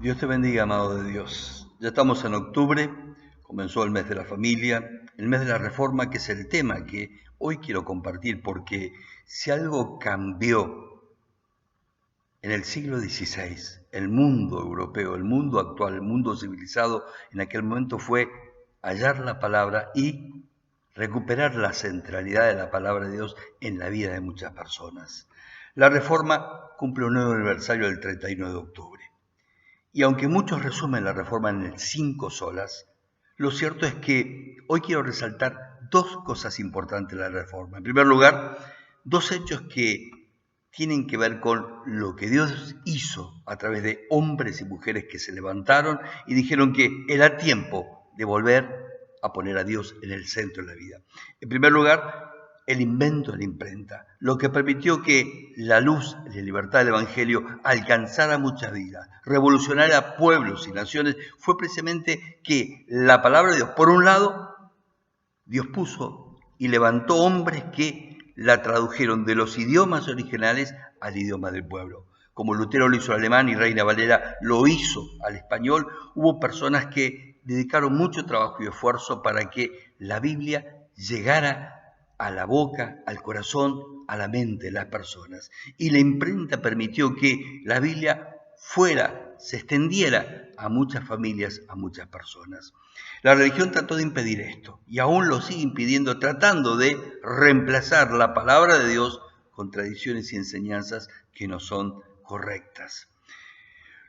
Dios te bendiga, amado de Dios. Ya estamos en octubre, comenzó el mes de la familia, el mes de la reforma, que es el tema que hoy quiero compartir, porque si algo cambió en el siglo XVI, el mundo europeo, el mundo actual, el mundo civilizado, en aquel momento fue hallar la palabra y recuperar la centralidad de la palabra de Dios en la vida de muchas personas. La reforma cumple un nuevo aniversario el 31 de octubre. Y aunque muchos resumen la reforma en 5 solas, lo cierto es que hoy quiero resaltar dos cosas importantes de la reforma. En primer lugar, dos hechos que tienen que ver con lo que Dios hizo a través de hombres y mujeres que se levantaron y dijeron que era tiempo de volver a poner a Dios en el centro de la vida. En primer lugar, el invento de la imprenta, lo que permitió que la luz de la libertad del Evangelio alcanzara muchas vidas, revolucionara a pueblos y naciones, fue precisamente que la palabra de Dios, por un lado, Dios puso y levantó hombres que la tradujeron de los idiomas originales al idioma del pueblo. Como Lutero lo hizo al alemán y Reina Valera lo hizo al español, hubo personas que dedicaron mucho trabajo y esfuerzo para que la Biblia llegara a la boca, al corazón, a la mente de las personas. Y la imprenta permitió que la Biblia se extendiera a muchas familias, a muchas personas. La religión trató de impedir esto y aún lo sigue impidiendo, tratando de reemplazar la palabra de Dios con tradiciones y enseñanzas que no son correctas.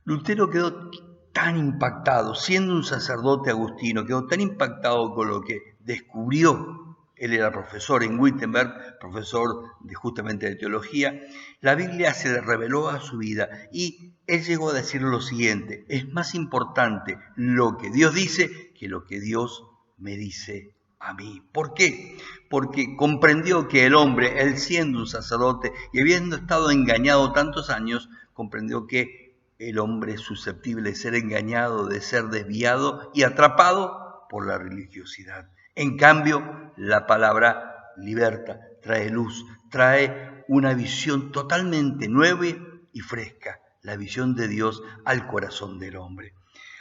Lutero quedó tan impactado, siendo un sacerdote agustino, quedó tan impactado con lo que descubrió. Él era profesor en Wittenberg, profesor justamente de teología. La Biblia se le reveló a su vida y él llegó a decir lo siguiente: es más importante lo que Dios dice que lo que Dios me dice a mí. ¿Por qué? Porque comprendió que el hombre, él siendo un sacerdote y habiendo estado engañado tantos años, comprendió que el hombre es susceptible de ser engañado, de ser desviado y atrapado por la religiosidad. En cambio, la palabra liberta, trae luz, trae una visión totalmente nueva y fresca, la visión de Dios al corazón del hombre.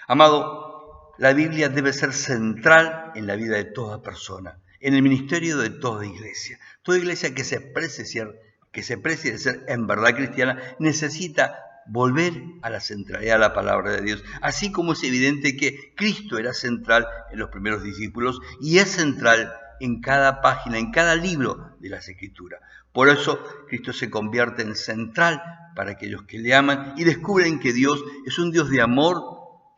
Amado, la Biblia debe ser central en la vida de toda persona, en el ministerio de toda iglesia. Toda iglesia que se precie de ser en verdad cristiana necesita volver a la centralidad de la palabra de Dios, así como es evidente que Cristo era central en los primeros discípulos y es central en cada página, en cada libro de las Escrituras. Por eso Cristo se convierte en central para aquellos que le aman y descubren que Dios es un Dios de amor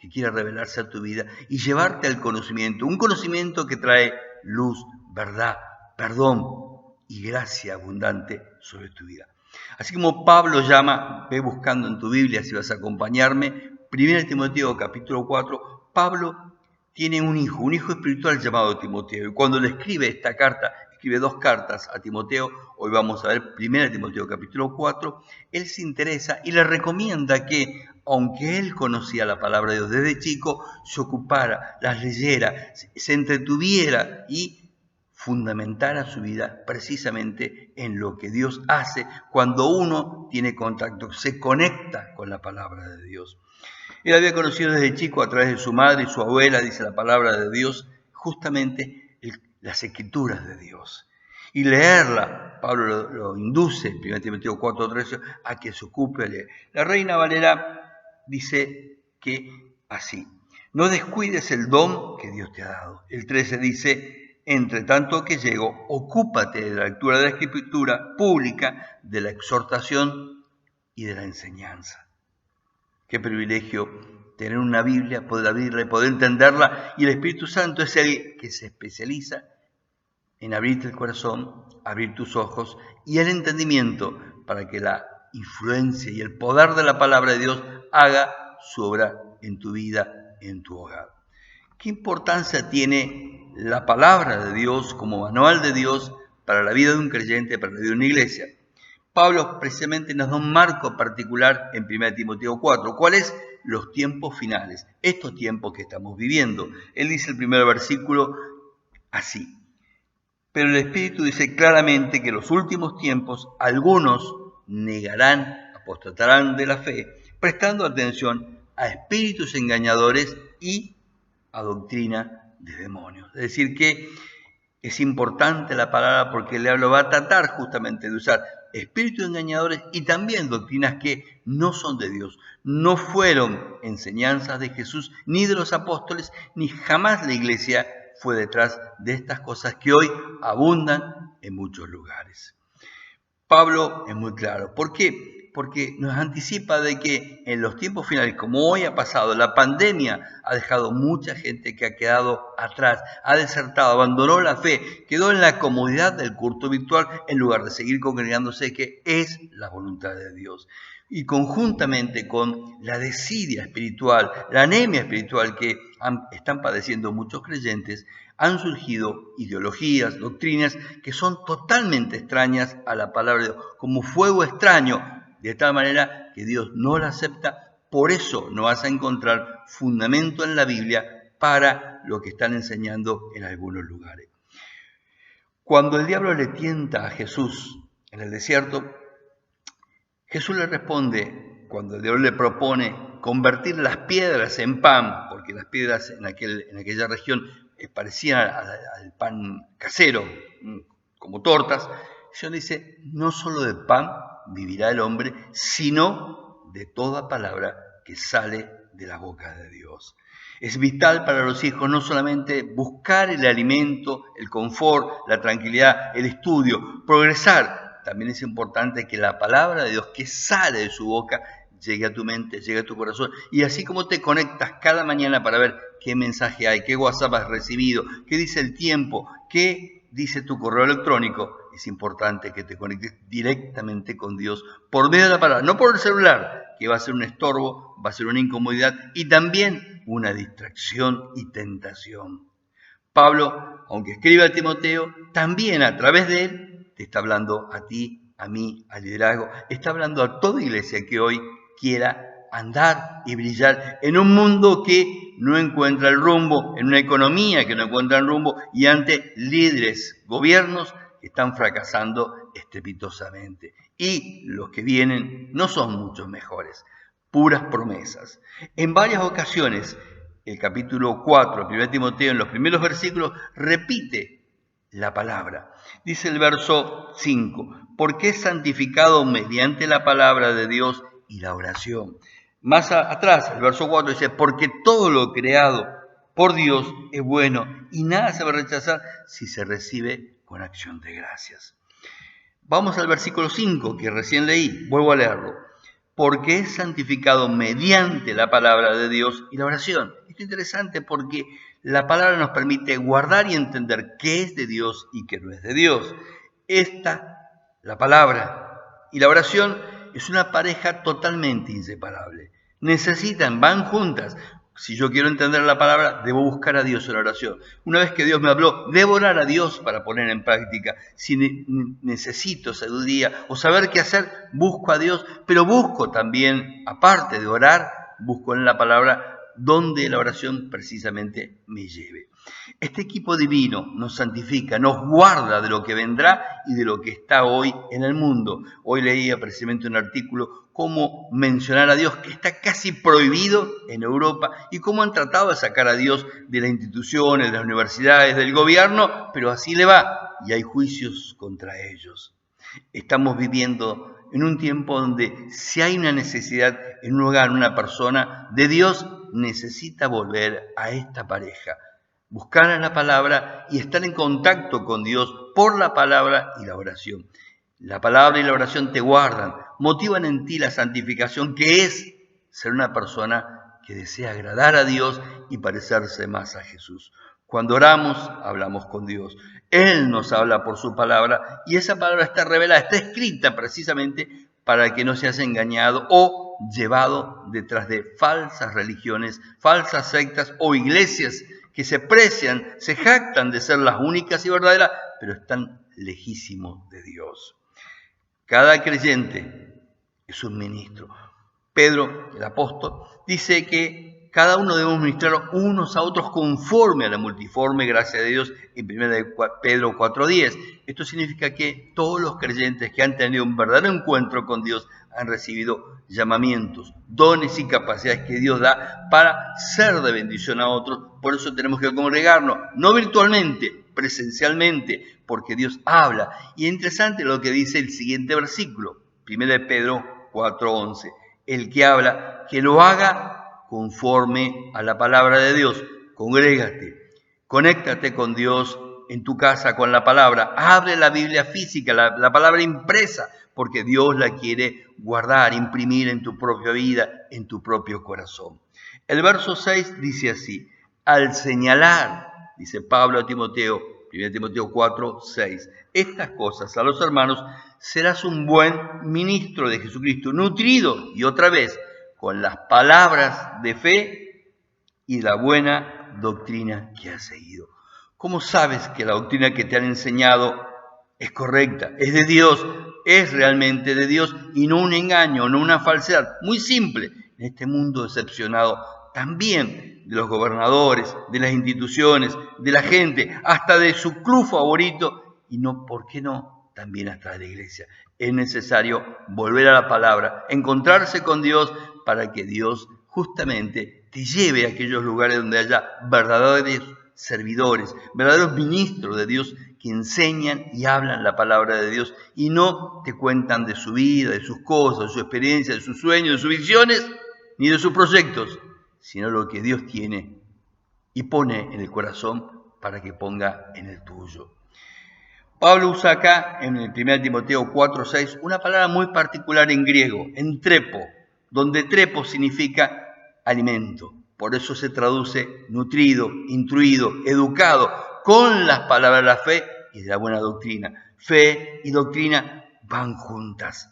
que quiere revelarse a tu vida y llevarte al conocimiento, un conocimiento que trae luz, verdad, perdón y gracia abundante sobre tu vida. Así como Pablo llama, ve buscando en tu Biblia si vas a acompañarme, 1 Timoteo capítulo 4, Pablo tiene un hijo espiritual llamado Timoteo. Y cuando le escribe esta carta, escribe 2 cartas a Timoteo, hoy vamos a ver 1 Timoteo capítulo 4, él se interesa y le recomienda que, aunque él conocía la palabra de Dios desde chico, se ocupara, las leyera, se entretuviera y fundamentara su vida precisamente en lo que Dios hace cuando uno tiene contacto, se conecta con la palabra de Dios. Él había conocido desde chico a través de su madre y su abuela, dice la palabra de Dios, justamente las escrituras de Dios. Y leerla, Pablo lo induce, en 1 Timoteo 4:13, a que se ocupe de leer. La Reina Valera dice que así: no descuides el don que Dios te ha dado. El 13 dice: entre tanto que llego, ocúpate de la lectura de la escritura pública, de la exhortación y de la enseñanza. Qué privilegio tener una Biblia, poder abrirla y poder entenderla. Y el Espíritu Santo es el que se especializa en abrirte el corazón, abrir tus ojos y el entendimiento para que la influencia y el poder de la palabra de Dios haga su obra en tu vida, en tu hogar. ¿Qué importancia tiene la palabra de Dios como manual de Dios para la vida de un creyente, para la vida de una iglesia? Pablo precisamente nos da un marco particular en 1 Timoteo 4. ¿Cuáles? Los tiempos finales, estos tiempos que estamos viviendo. Él dice el primer versículo así: pero el Espíritu dice claramente que en los últimos tiempos algunos negarán, apostatarán de la fe, prestando atención a espíritus engañadores y a doctrina de demonios. Es decir, que es importante la palabra porque el diablo va a tratar justamente de usar espíritus engañadores y también doctrinas que no son de Dios. No fueron enseñanzas de Jesús ni de los apóstoles, ni jamás la iglesia fue detrás de estas cosas que hoy abundan en muchos lugares. Pablo es muy claro. ¿Por qué? Porque nos anticipa de que en los tiempos finales, como hoy ha pasado, la pandemia ha dejado mucha gente que ha quedado atrás, ha desertado, abandonó la fe, quedó en la comodidad del culto virtual en lugar de seguir congregándose, que es la voluntad de Dios. Y conjuntamente con la desidia espiritual, la anemia espiritual que están padeciendo muchos creyentes, han surgido ideologías, doctrinas que son totalmente extrañas a la palabra de Dios, como fuego extraño, de tal manera que Dios no la acepta. Por eso no vas a encontrar fundamento en la Biblia para lo que están enseñando en algunos lugares. Cuando el diablo le tienta a Jesús en el desierto, Jesús le responde, cuando el diablo le propone convertir las piedras en pan, porque las piedras en aquella región parecían al pan casero, como tortas, el Señor dice, no solo de pan vivirá el hombre, sino de toda palabra que sale de la boca de Dios. Es vital para los hijos no solamente buscar el alimento, el confort, la tranquilidad, el estudio, progresar. También es importante que la palabra de Dios que sale de su boca llegue a tu mente, llegue a tu corazón. Y así como te conectas cada mañana para ver qué mensaje hay, qué WhatsApp has recibido, qué dice el tiempo, qué dice tu correo electrónico, es importante que te conectes directamente con Dios por medio de la palabra, no por el celular, que va a ser un estorbo, va a ser una incomodidad y también una distracción y tentación. Pablo, aunque escribe a Timoteo, también a través de él te está hablando a ti, a mí, al liderazgo, está hablando a toda iglesia que hoy quiera andar y brillar en un mundo que no encuentra el rumbo, en una economía que no encuentra el rumbo y ante líderes, gobiernos que están fracasando estrepitosamente. Y los que vienen no son muchos mejores, puras promesas. En varias ocasiones, el capítulo 4, 1 Timoteo, en los primeros versículos, repite la palabra. Dice el verso 5, porque es santificado mediante la palabra de Dios y la oración. Más atrás, el verso 4 dice, porque todo lo creado por Dios es bueno y nada se va a rechazar si se recibe con acción de gracias. Vamos al versículo 5 que recién leí, vuelvo a leerlo. Porque es santificado mediante la palabra de Dios y la oración. Esto es interesante porque la palabra nos permite guardar y entender qué es de Dios y qué no es de Dios. La palabra y la oración es una pareja totalmente inseparable. Van juntas. Si yo quiero entender la palabra, debo buscar a Dios en la oración. Una vez que Dios me habló, debo orar a Dios para poner en práctica. Si necesito sabiduría o saber qué hacer, busco a Dios, pero busco también, aparte de orar, busco en la palabra donde la oración precisamente me lleve. Este equipo divino nos santifica, nos guarda de lo que vendrá y de lo que está hoy en el mundo. Hoy leía precisamente un artículo cómo mencionar a Dios, que está casi prohibido en Europa, y cómo han tratado de sacar a Dios de las instituciones, de las universidades, del gobierno, pero así le va, y hay juicios contra ellos. Estamos viviendo en un tiempo donde si hay una necesidad en un hogar, una persona de Dios, necesita volver a esta pareja, buscar en la palabra y estar en contacto con Dios por la palabra y la oración. La palabra y la oración te guardan, motivan en ti la santificación, que es ser una persona que desea agradar a Dios y parecerse más a Jesús. Cuando oramos, hablamos con Dios. Él nos habla por su palabra y esa palabra está revelada, está escrita precisamente para que no seas engañado o llevado detrás de falsas religiones, falsas sectas o iglesias que se precian, se jactan de ser las únicas y verdaderas, pero están lejísimos de Dios. Cada creyente es un ministro. Pedro, el apóstol, dice que cada uno debemos ministrar unos a otros conforme a la multiforme gracia de Dios en 1 Pedro 4:10. Esto significa que todos los creyentes que han tenido un verdadero encuentro con Dios han recibido llamamientos, dones y capacidades que Dios da para ser de bendición a otros. Por eso tenemos que congregarnos, no virtualmente, presencialmente, porque Dios habla. Y es interesante lo que dice el siguiente versículo, 1 Pedro 4:11. El que habla, que lo haga conforme a la palabra de Dios. Congrégate, conéctate con Dios en tu casa con la palabra. Abre la Biblia física, la palabra impresa, porque Dios la quiere guardar, imprimir en tu propia vida, en tu propio corazón. El verso 6 dice así: al señalar, dice Pablo a Timoteo, 1 Timoteo 4:6, estas cosas a los hermanos, serás un buen ministro de Jesucristo, nutrido, y otra vez, con las palabras de fe y la buena doctrina que has seguido. ¿Cómo sabes que la doctrina que te han enseñado es correcta, es de Dios, es realmente de Dios y no un engaño, no una falsedad? Muy simple, en este mundo decepcionado también de los gobernadores, de las instituciones, de la gente, hasta de su club favorito y no, ¿por qué no? También hasta de la iglesia. Es necesario volver a la palabra, encontrarse con Dios para que Dios justamente te lleve a aquellos lugares donde haya verdaderos servidores, verdaderos ministros de Dios que enseñan y hablan la palabra de Dios y no te cuentan de su vida, de sus cosas, de su experiencia, de sus sueños, de sus visiones, ni de sus proyectos, sino lo que Dios tiene y pone en el corazón para que ponga en el tuyo. Pablo usa acá, en el 1 Timoteo 4:6, una palabra muy particular en griego, entrepo, donde trepo significa alimento. Por eso se traduce nutrido, instruido, educado, con las palabras de la fe y de la buena doctrina. Fe y doctrina van juntas.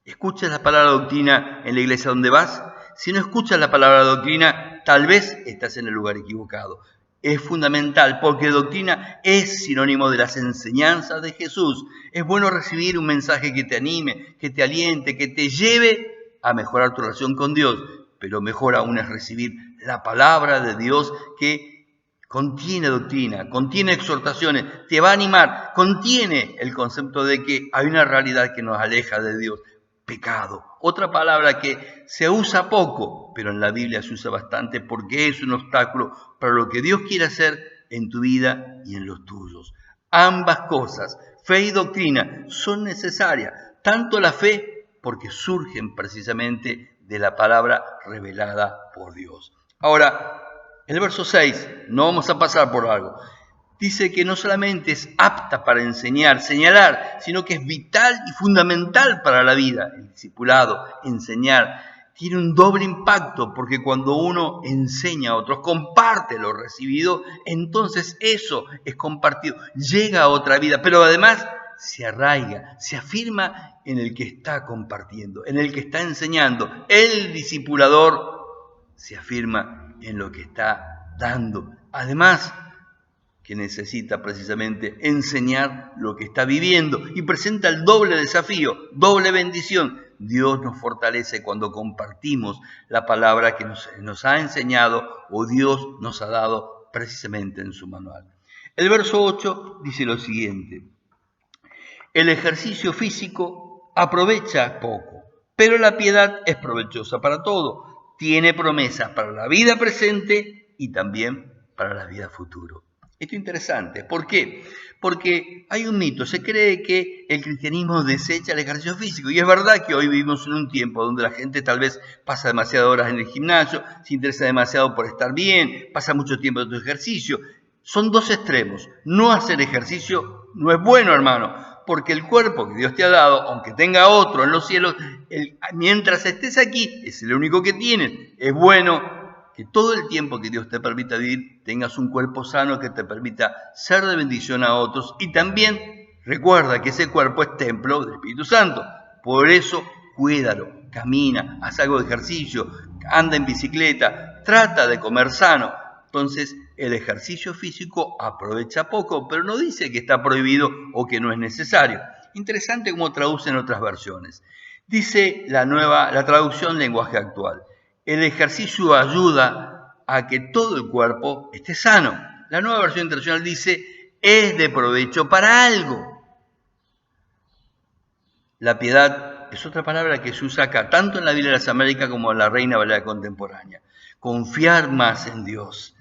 ¿Escuchas la palabra doctrina en la iglesia donde vas? Si no escuchas la palabra doctrina, tal vez estás en el lugar equivocado. Es fundamental porque doctrina es sinónimo de las enseñanzas de Jesús. Es bueno recibir un mensaje que te anime, que te aliente, que te lleve a mejorar tu relación con Dios. Pero mejor aún es recibir la palabra de Dios que contiene doctrina, contiene exhortaciones, te va a animar, contiene el concepto de que hay una realidad que nos aleja de Dios. Pecado. Otra palabra que se usa poco, pero en la Biblia se usa bastante porque es un obstáculo para lo que Dios quiere hacer en tu vida y en los tuyos. Ambas cosas, fe y doctrina, son necesarias. Tanto la fe, porque surgen precisamente de la palabra revelada por Dios. Ahora, el verso 6, no vamos a pasar por algo. Dice que no solamente es apta para enseñar, señalar, sino que es vital y fundamental para la vida. El discipulado, enseñar, tiene un doble impacto porque cuando uno enseña a otros, comparte lo recibido, entonces eso es compartido, llega a otra vida, pero además se arraiga, se afirma en el que está compartiendo, en el que está enseñando. El discipulador se afirma en lo que está dando. Además, que necesita precisamente enseñar lo que está viviendo y presenta el doble desafío, doble bendición. Dios nos fortalece cuando compartimos la palabra que nos ha enseñado o Dios nos ha dado precisamente en su manual. El verso 8 dice lo siguiente: el ejercicio físico aprovecha poco, pero la piedad es provechosa para todo. Tiene promesas para la vida presente y también para la vida futura. Esto es interesante. ¿Por qué? Porque hay un mito. Se cree que el cristianismo desecha el ejercicio físico. Y es verdad que hoy vivimos en un tiempo donde la gente tal vez pasa demasiadas horas en el gimnasio, se interesa demasiado por estar bien, pasa mucho tiempo en tu ejercicio. Son dos extremos. No hacer ejercicio no es bueno, hermano, porque el cuerpo que Dios te ha dado, aunque tenga otro en los cielos, mientras estés aquí, es el único que tienes. Es bueno que todo el tiempo que Dios te permita vivir, tengas un cuerpo sano que te permita ser de bendición a otros. Y también recuerda que ese cuerpo es templo del Espíritu Santo. Por eso, cuídalo, camina, haz algo de ejercicio, anda en bicicleta, trata de comer sano. Entonces, el ejercicio físico aprovecha poco, pero no dice que está prohibido o que no es necesario. Interesante cómo traducen otras versiones. Dice la traducción lenguaje actual: El ejercicio ayuda a que todo el cuerpo esté sano. La Nueva Versión Internacional dice, es de provecho para algo. La piedad es otra palabra que se usa acá, tanto en la Biblia de las Américas como en la Reina Valera contemporánea. Confiar más en Dios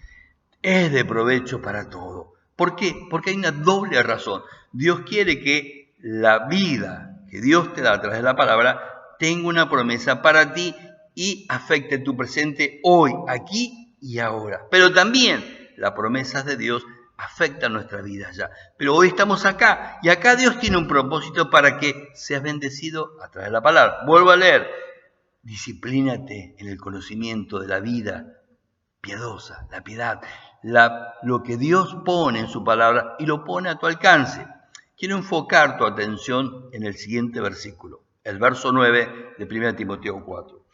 es de provecho para todo. ¿Por qué? Porque hay una doble razón. Dios quiere que la vida que Dios te da a través de la palabra tenga una promesa para ti y afecte tu presente hoy, aquí y ahora. Pero también las promesas de Dios afectan nuestra vida ya. Pero hoy estamos acá y acá Dios tiene un propósito para que seas bendecido a través de la palabra. Vuelvo a leer. Disciplínate en el conocimiento de la vida piadosa, la piedad, lo que Dios pone en su palabra y lo pone a tu alcance. Quiero enfocar tu atención en el siguiente versículo, el verso 9 de 1 Timoteo 4.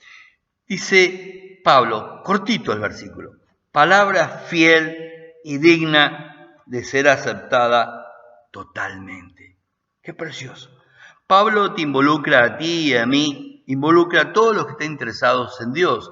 Dice Pablo, cortito el versículo, palabra fiel y digna de ser aceptada totalmente. Qué precioso. Pablo te involucra a ti y a mí, involucra a todos los que estén interesados en Dios.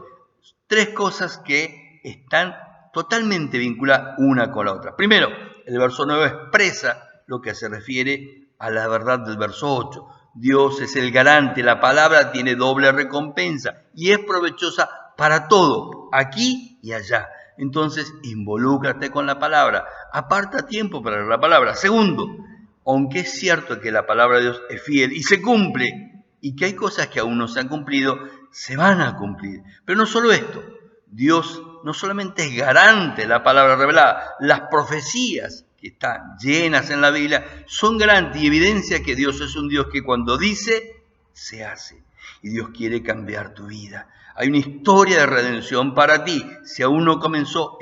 Tres cosas que están totalmente vinculadas una con la otra. Primero, el verso 9 expresa lo que se refiere a la verdad del verso 8. Dios es el garante, la palabra tiene doble recompensa y es provechosa para todo, aquí y allá. Entonces, involúcrate con la palabra, aparta tiempo para leer la palabra. Segundo, aunque es cierto que la palabra de Dios es fiel y se cumple, y que hay cosas que aún no se han cumplido, se van a cumplir. Pero no solo esto, Dios no solamente es garante de la palabra revelada, las profecías que están llenas en la Biblia son garante y evidencia que Dios es un Dios que cuando dice, se hace. Y Dios quiere cambiar tu vida. Hay una historia de redención para ti. Si aún no comenzó,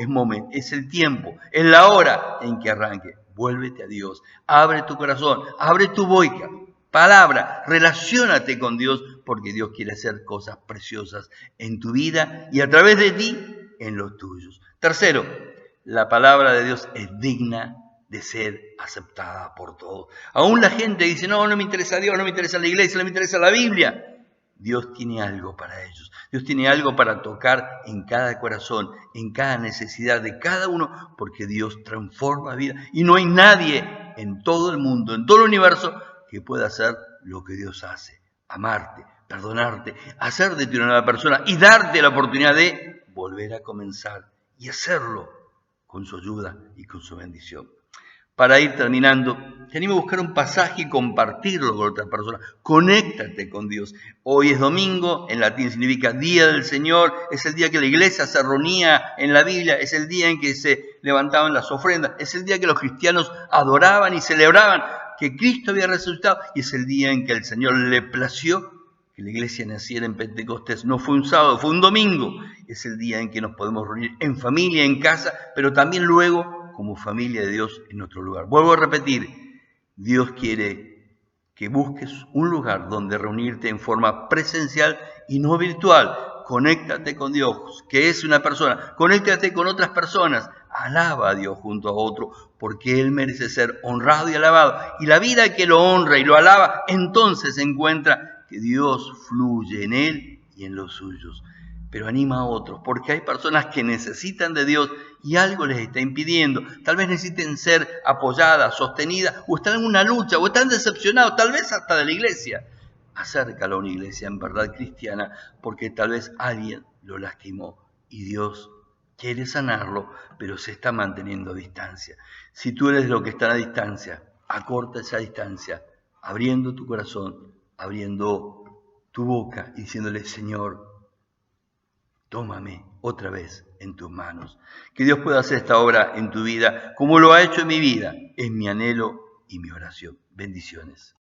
es el tiempo, es la hora en que arranque. Vuélvete a Dios, abre tu corazón, abre tu boca, palabra, relaciónate con Dios porque Dios quiere hacer cosas preciosas en tu vida y a través de ti en los tuyos. Tercero, la palabra de Dios es digna de ser aceptada por todos. Aún la gente dice, no me interesa Dios, no me interesa la iglesia, no me interesa la Biblia. Dios tiene algo para ellos. Dios tiene algo para tocar en cada corazón, en cada necesidad de cada uno, porque Dios transforma vida. Y no hay nadie en todo el mundo, en todo el universo, que pueda hacer lo que Dios hace. Amarte, perdonarte, hacer de ti una nueva persona y darte la oportunidad de volver a comenzar y hacerlo con su ayuda y con su bendición. Para ir terminando, te animo a buscar un pasaje y compartirlo con otras personas. Conéctate con Dios. Hoy es domingo, en latín significa Día del Señor, es el día que la iglesia se reunía en la Biblia, es el día en que se levantaban las ofrendas, es el día que los cristianos adoraban y celebraban que Cristo había resucitado y es el día en que el Señor le plació que la iglesia naciera en Pentecostés. No fue un sábado, fue un domingo. Es el día en que nos podemos reunir en familia, en casa, pero también luego como familia de Dios en otro lugar. Vuelvo a repetir, Dios quiere que busques un lugar donde reunirte en forma presencial y no virtual. Conéctate con Dios, que es una persona. Conéctate con otras personas. Alaba a Dios junto a otro, porque Él merece ser honrado y alabado. Y la vida que lo honra y lo alaba, entonces encuentra que Dios fluye en Él y en los suyos. Pero anima a otros, porque hay personas que necesitan de Dios y algo les está impidiendo. Tal vez necesiten ser apoyadas, sostenidas, o están en una lucha, o están decepcionados, tal vez hasta de la iglesia. Acércalo a una iglesia en verdad cristiana, porque tal vez alguien lo lastimó y Dios quiere sanarlo, pero se está manteniendo a distancia. Si tú eres lo que está a distancia, acorta esa distancia, abriendo tu corazón, abriendo tu boca y diciéndole, Señor, tómame otra vez en tus manos. Que Dios pueda hacer esta obra en tu vida como lo ha hecho en mi vida. Es mi anhelo y mi oración. Bendiciones.